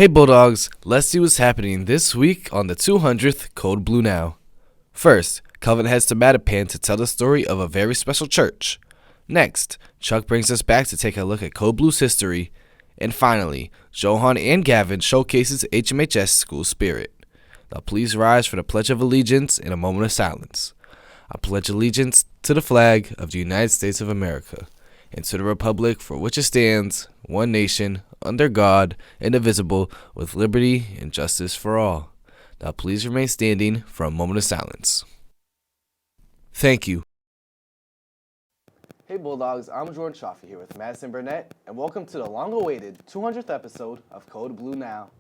Hey Bulldogs, let's see what's happening this week on the 200th Code Blue Now. First, Calvin heads to Mattapan to tell the story of a very special church. Next, Chuck brings us back to take a look at Code Blue's history. And finally, Johan and Gavin showcases HMHS school spirit. Now please rise for the Pledge of Allegiance in a moment of silence. I pledge allegiance to the flag of the United States of America and to the republic for which it stands, one nation, under God, indivisible, with liberty and justice for all. Now please remain standing for a moment of silence. Thank you. Hey Bulldogs, I'm Jordan Chaffee here with Madison Burnett, and welcome to the long-awaited 200th episode of Code Blue Now.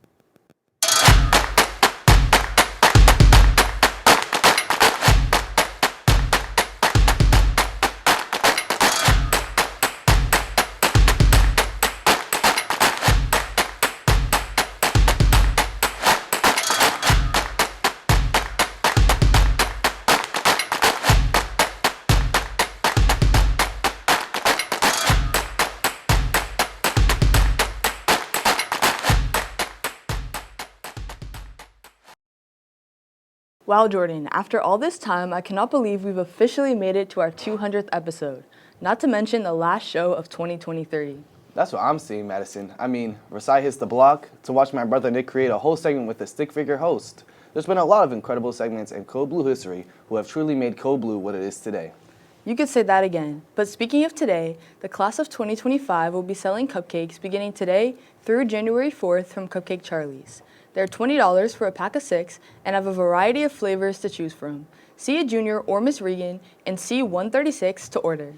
Wow, Jordan, after all this time, I cannot believe we've officially made it to our 200th episode, not to mention the last show of 2023. That's what I'm seeing, Madison. Versailles hits the block to watch my brother Nick create a whole segment with a stick figure host. There's been a lot of incredible segments in Code Blue history who have truly made Code Blue what it is today. You could say that again, but speaking of today, the class of 2025 will be selling cupcakes beginning today through January 4th from Cupcake Charlie's. They're $20 for a pack of 6 and have a variety of flavors to choose from. See a junior or Miss Regan and C136 to order.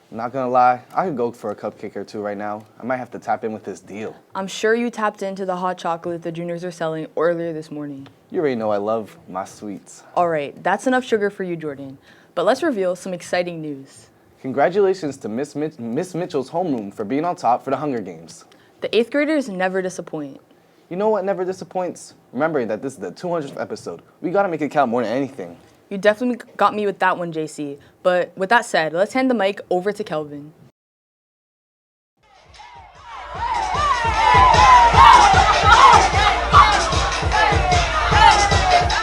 Not gonna lie, I could go for a cupcake or two right now. I might have to tap in with this deal. I'm sure you tapped into the hot chocolate the juniors are selling earlier this morning. You already know I love my sweets. All right, that's enough sugar for you, Jordan. But let's reveal some exciting news. Congratulations to Miss Mitchell's homeroom for being on top for the Hunger Games. The 8th graders never disappoint. You know what never disappoints? Remembering that this is the 200th episode. We gotta make it count more than anything. You definitely got me with that one, JC. But with that said, let's hand the mic over to Kelvin.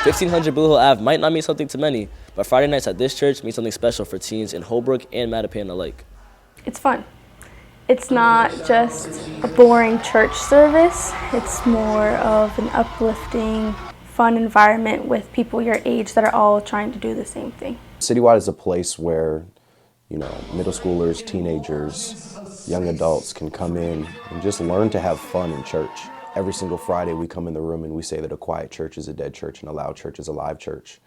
$1,500 Blue Hill Ave might not mean something to many, but Friday nights at this church mean something special for teens in Holbrook and Mattapan alike. It's fun. It's not just a boring church service. It's more of an uplifting, fun environment with people your age that are all trying to do the same thing. Citywide is a place where, middle schoolers, teenagers, young adults can come in and just learn to have fun in church. Every single Friday we come in the room and we say that a quiet church is a dead church and a loud church is a live church.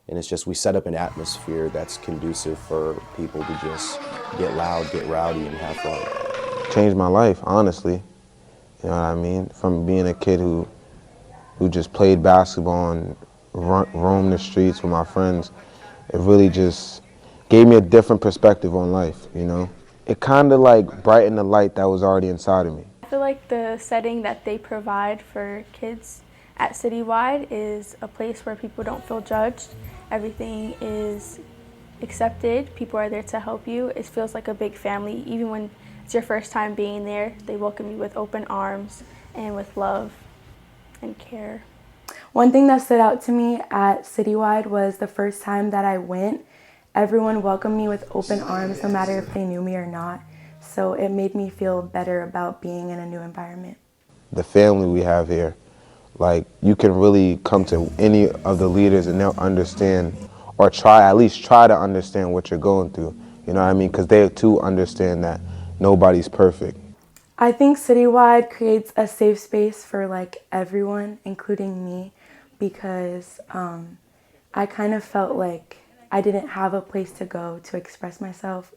And it's just we set up an atmosphere that's conducive for people to just get loud, get rowdy, and have fun. Changed my life, honestly. You know what I mean? From being a kid who just played basketball and roamed the streets with my friends, it really just gave me a different perspective on life, It kind of like brightened the light that was already inside of me. I feel like the setting that they provide for kids at Citywide is a place where people don't feel judged. Everything is accepted. People are there to help you. It feels like a big family. Even when it's your first time being there, they welcome you with open arms and with love and care. One thing that stood out to me at Citywide was the first time that I went, everyone welcomed me with open arms, no matter if they knew me or not. So it made me feel better about being in a new environment. The family we have here, you can really come to any of the leaders and they'll understand, or at least try to understand what you're going through. You know what I mean? Because they too understand that nobody's perfect. I think Citywide creates a safe space for everyone, including me, because I kind of felt like I didn't have a place to go to express myself.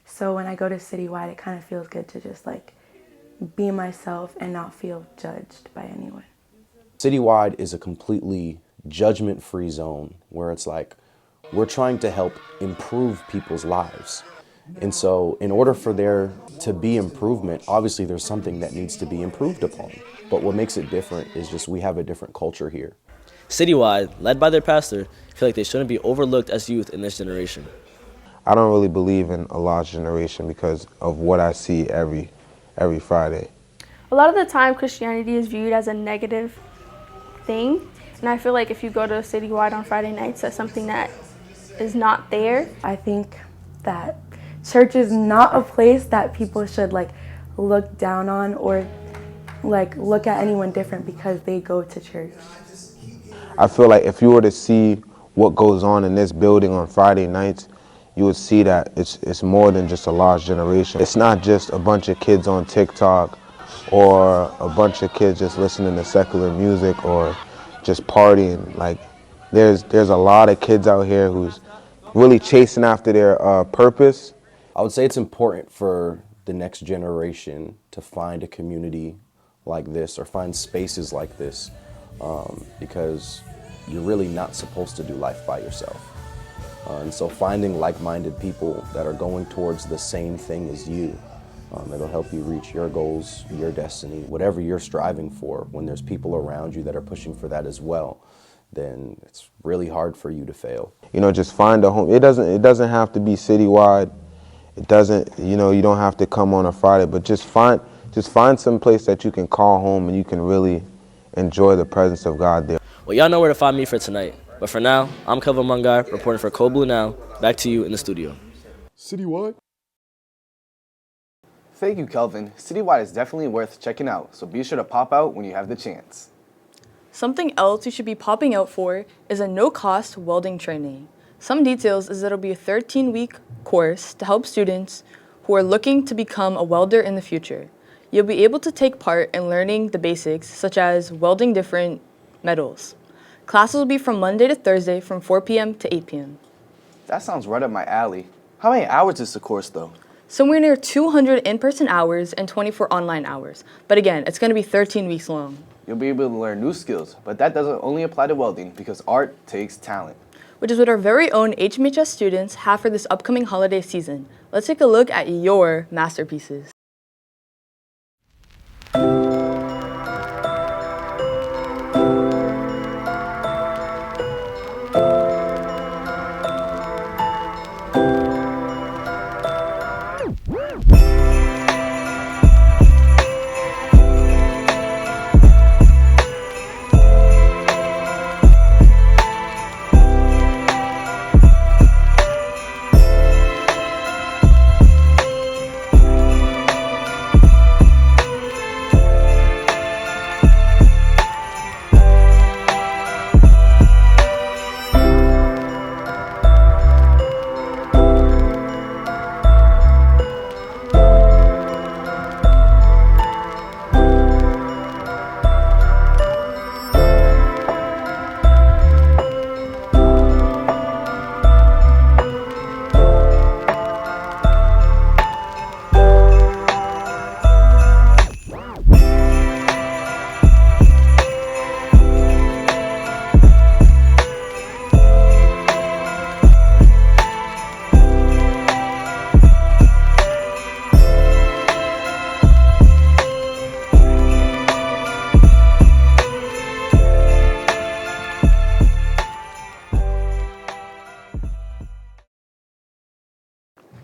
So when I go to Citywide, it kind of feels good to just be myself and not feel judged by anyone. Citywide is a completely judgment-free zone where it's we're trying to help improve people's lives. And so in order for there to be improvement, obviously there's something that needs to be improved upon. But what makes it different is just we have a different culture here. Citywide, led by their pastor, feel like they shouldn't be overlooked as youth in this generation. I don't really believe in a lost generation because of what I see every Friday. A lot of the time, Christianity is viewed as a negative thing. And I feel like if you go to Citywide on Friday nights, that's something that is not there. I think that church is not a place that people should like look down on or like look at anyone different because they go to church. I feel like if you were to see what goes on in this building on Friday nights, you would see that it's more than just a lost generation. It's not just a bunch of kids on TikTok or a bunch of kids just listening to secular music or just partying. Like there's a lot of kids out here who's really chasing after their purpose. I would say it's important for the next generation to find a community like this or find spaces like this because you're really not supposed to do life by yourself. And so finding like-minded people that are going towards the same thing as you, it'll help you reach your goals, your destiny, whatever you're striving for. When there's people around you that are pushing for that as well, then it's really hard for you to fail. You know, just find a home. It doesn't have to be citywide. It doesn't, you know, you don't have to come on a Friday, but just find some place that you can call home and you can really enjoy the presence of God there. Well, y'all know where to find me for tonight. But for now, I'm Kelvin Mungar, reporting for Code Blue Now. Back to you in the studio. Citywide? Thank you, Kelvin. Citywide is definitely worth checking out, so be sure to pop out when you have the chance. Something else you should be popping out for is a no-cost welding training. Some details is that it'll be a 13-week course to help students who are looking to become a welder in the future. You'll be able to take part in learning the basics, such as welding different metals. Classes will be from Monday to Thursday from 4 p.m. to 8 p.m. That sounds right up my alley. How many hours is the course, though? Somewhere near 200 in-person hours and 24 online hours. But again, it's going to be 13 weeks long. You'll be able to learn new skills, but that doesn't only apply to welding because art takes talent. Which is what our very own HMHS students have for this upcoming holiday season. Let's take a look at your masterpieces.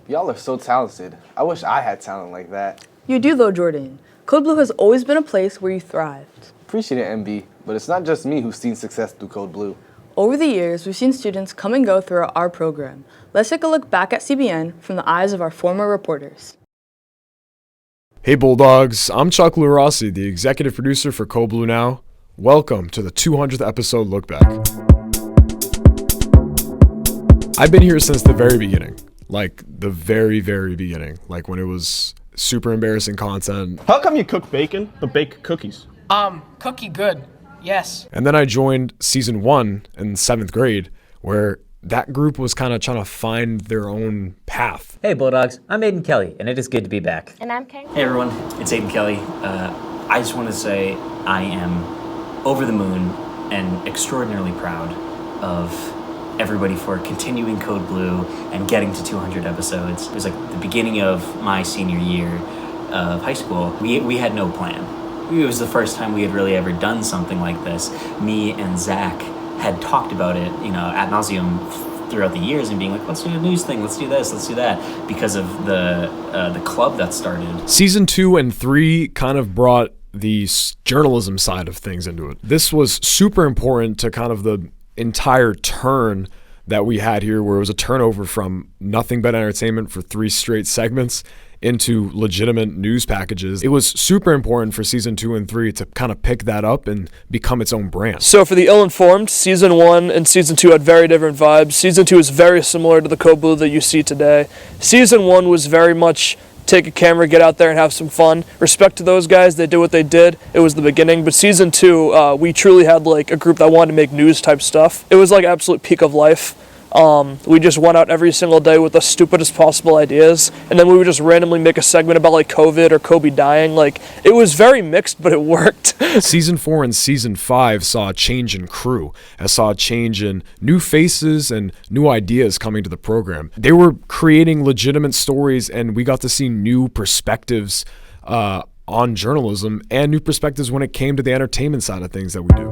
Y'all are so talented. I wish I had talent like that. You do though, Jordan. Code Blue has always been a place where you thrived. Appreciate it, MB, but it's not just me who's seen success through Code Blue. Over the years, we've seen students come and go throughout our program. Let's take a look back at CBN from the eyes of our former reporters. Hey Bulldogs, I'm Chuck Lurossi, the executive producer for Code Blue Now. Welcome to the 200th episode Look Back. I've been here since the very beginning. Like the very, very beginning. Like when it was super embarrassing content. How come you cook bacon but bake cookies? Cookie good. Yes. And then I joined season 1 in 7th grade, where that group was kind of trying to find their own path. Hey Bulldogs, I'm Aiden Kelly, and it is good to be back. And I'm Kate. Hey everyone, it's Aiden Kelly. I just want to say I am over the moon and extraordinarily proud of everybody for continuing Code Blue and getting to 200 episodes. It was like the beginning of my senior year of high school. We had no plan. It was the first time we had really ever done something like this. Me and Zach had talked about it, ad nauseum throughout the years and being like, let's do a news thing, let's do this, let's do that, because of the club that started. Season 2 and 3 kind of brought the journalism side of things into it. This was super important to kind of the entire turn that we had here, where it was a turnover from nothing but entertainment for 3 straight segments into legitimate news packages. It was super important for season 2 and 3 to kind of pick that up and become its own brand. So for the ill-informed, season 1 and season 2 had very different vibes. Season 2 is very similar to the Code Blue that you see today. Season 1 was very much take a camera, get out there and have some fun. Respect to those guys, they did what they did. It was the beginning. But season 2, we truly had like a group that wanted to make news type stuff. It was like absolute peak of life. We just went out every single day with the stupidest possible ideas, and then we would just randomly make a segment about like COVID or Kobe dying. Like, it was very mixed, but it worked. Season 4 and Season 5 saw a change in crew. I saw a change in new faces and new ideas coming to the program. They were creating legitimate stories, and we got to see new perspectives on journalism and new perspectives when it came to the entertainment side of things that we do.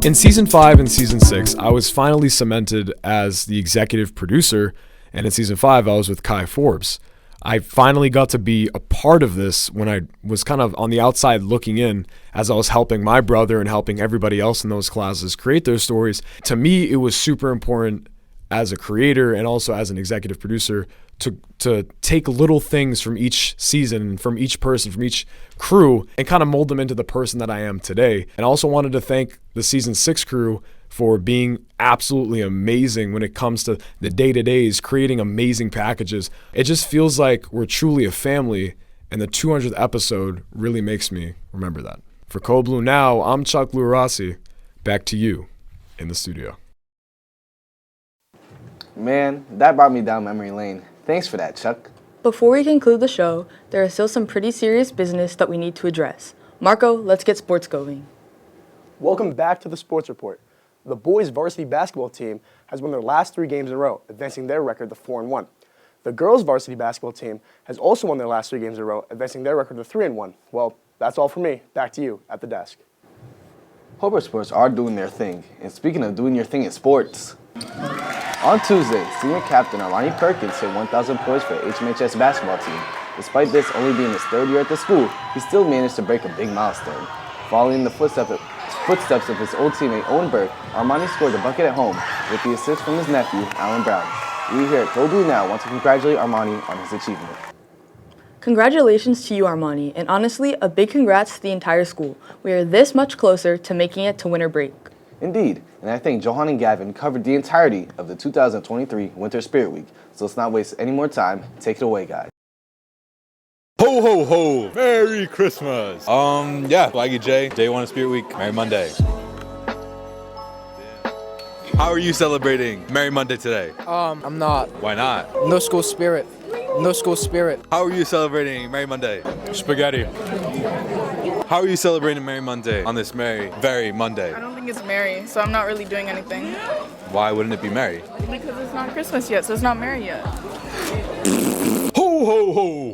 In Season 5 and Season 6, I was finally cemented as the executive producer, and in Season 5, I was with Kai Forbes. I finally got to be a part of this when I was kind of on the outside looking in as I was helping my brother and helping everybody else in those classes create their stories. To me, it was super important as a creator and also as an executive producer to take little things from each season, from each person, from each crew, and kind of mold them into the person that I am today. And I also wanted to thank the Season 6 crew for being absolutely amazing when it comes to the day-to-days, creating amazing packages. It just feels like we're truly a family, and the 200th episode really makes me remember that. For Code Blue Now, I'm Chuck Luarasi. Back to you in the studio. Man, that brought me down memory lane. Thanks for that, Chuck. Before we conclude the show, there is still some pretty serious business that we need to address. Marco, let's get sports going. Welcome back to the Sports Report. The boys varsity basketball team has won their last 3 games in a row, advancing their record to 4-1. The girls varsity basketball team has also won their last 3 games in a row, advancing their record to 3-1. Well, that's all for me. Back to you at the desk. Hobart sports are doing their thing. And speaking of doing your thing in sports, on Tuesday, senior captain Armani Perkins hit 1,000 points for the HMHS basketball team. Despite this only being his 3rd year at the school, he still managed to break a big milestone. Following in the footsteps of his old teammate Owen Burke, Armani scored a bucket at home with the assist from his nephew, Alan Brown. We here at Code Blue Now want to congratulate Armani on his achievement. Congratulations to you, Armani, and honestly, a big congrats to the entire school. We are this much closer to making it to winter break. Indeed, and I think Johan and Gavin covered the entirety of the 2023 Winter Spirit Week, so let's not waste any more time. Take it away, guys. Ho, ho, ho! Merry Christmas! Yeah, Flaggy J, Day 1 of Spirit Week, Merry Monday. How are you celebrating Merry Monday today? I'm not. Why not? No school spirit. No school spirit. How are you celebrating Merry Monday? Spaghetti. How are you celebrating Merry Monday on this very Monday? I don't think it's merry, so I'm not really doing anything. Why wouldn't it be merry? Because it's not Christmas yet, so it's not merry yet. Ho, ho, ho!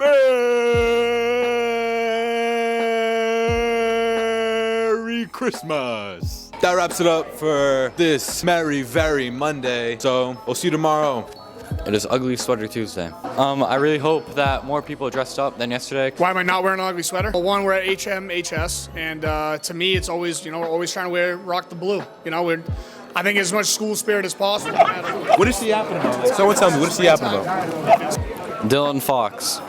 Merry Christmas! That wraps it up for this very Monday. So, we'll see you tomorrow. It is Ugly Sweater Tuesday. I really hope that more people dressed up than yesterday. Why am I not wearing an ugly sweater? Well, one, we're at HMHS, and to me, it's always, we're always trying to rock the blue. I think as much school spirit as possible. What is she yapping about? Someone tell me, what is she yapping about? Dylan Fox.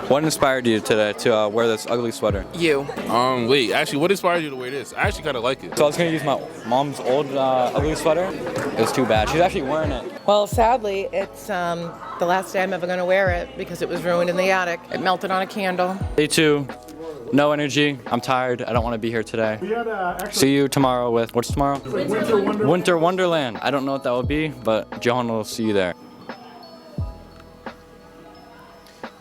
What inspired you today to wear this ugly sweater? You. Wait, actually, what inspired you to wear this? I actually kind of like it. So I was going to use my mom's old ugly sweater. It was too bad. She's actually wearing it. Well, sadly, it's the last day I'm ever going to wear it because it was ruined in the attic. It melted on a candle. Day 2, no energy. I'm tired. I don't want to be here today. See you tomorrow with, what's tomorrow? Winter Wonderland. I don't know what that will be, but John will see you there.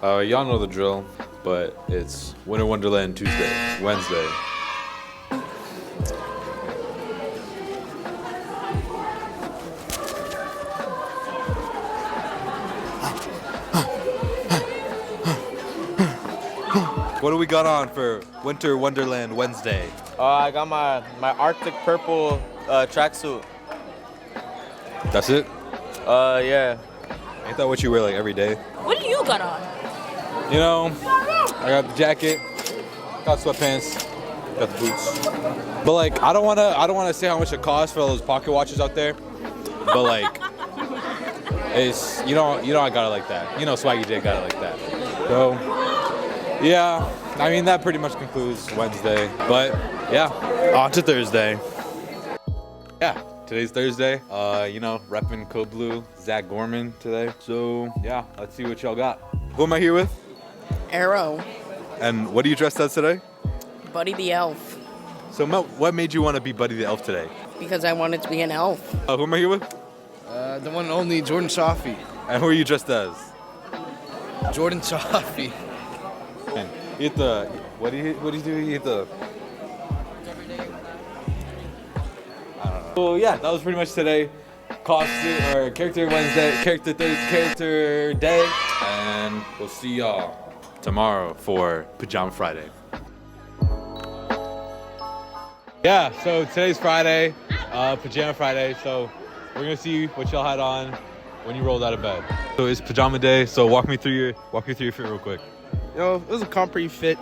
Y'all know the drill, but it's Winter Wonderland Wednesday. What do we got on for Winter Wonderland Wednesday? I got my Arctic purple tracksuit. That's it? Yeah. Ain't that what you wear like every day? What do you got on? You know, I got the jacket, got sweatpants, got the boots. But like, I don't wanna say how much it costs for those pocket watches out there. But like, it's you know I got it like that. You know, Swaggy J got it like that. So yeah, I mean that pretty much concludes Wednesday. But yeah, on to Thursday. Yeah. Today's Thursday, you know, repping Code Blue, Zach Gorman today. So, yeah, let's see what y'all got. Who am I here with? Arrow. And what are you dressed as today? Buddy the Elf. So, Mel, what made you want to be Buddy the Elf today? Because I wanted to be an elf. Who am I here with? The one and only Jordan Chaffee. And who are you dressed as? Jordan Chaffee. And you hit the, what do you do? You hit the... So yeah, that was pretty much today. Costume or character Wednesday, character day, and we'll see y'all tomorrow for Pajama Friday. Yeah, so today's Friday, Pajama Friday. So we're gonna see what y'all had on when you rolled out of bed. So it's Pajama Day. So walk me through your fit real quick. You know, it was a comfy fit.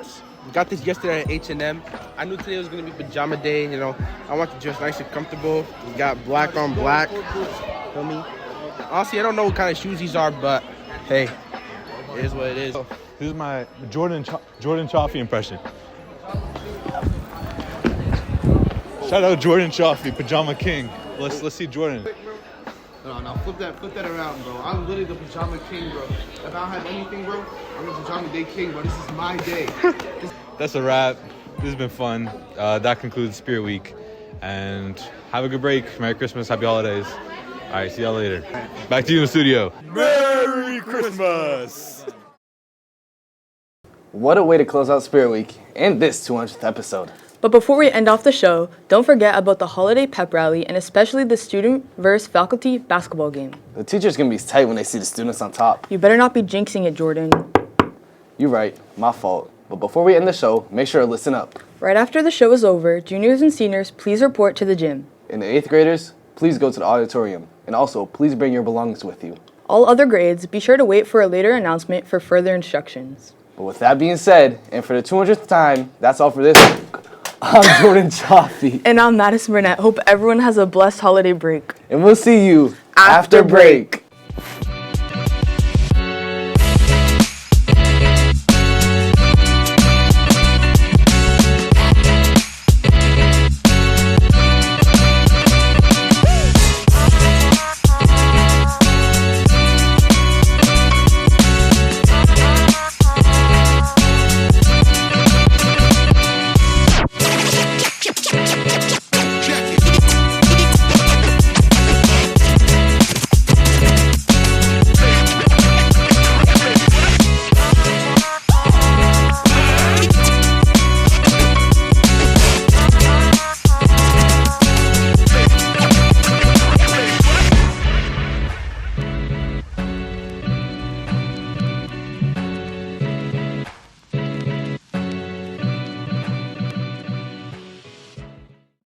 Got this yesterday at H&M. I knew today was going to be pajama day, you know. I want to dress nice and comfortable. Got black on black. Feel me? Honestly, I don't know what kind of shoes these are, but hey, it is what it is. This is my Jordan Chaffee impression. Shout out Jordan Chaffee, Pajama King. Let's see Jordan. No, flip that around, bro. I'm literally the pajama king, bro. If I don't have anything, bro, I'm the pajama day king, bro. This is my day. That's a wrap. This has been fun. That concludes Spirit Week. And have a good break. Merry Christmas. Happy holidays. All right, see y'all later. Back to you in the studio. Merry Christmas. What a way to close out Spirit Week and this 200th episode. But before we end off the show, don't forget about the holiday pep rally and especially the student versus faculty basketball game. The teacher's gonna be tight when they see the students on top. You better not be jinxing it, Jordan. You're right, my fault. But before we end the show, make sure to listen up. Right after the show is over, juniors and seniors, please report to the gym. And the 8th graders, please go to the auditorium. And also, please bring your belongings with you. All other grades, be sure to wait for a later announcement for further instructions. But with that being said, and for the 200th time, that's all for this week. I'm Jordan Chaffee. And I'm Madison Burnett. Hope everyone has a blessed holiday break. And we'll see you after break.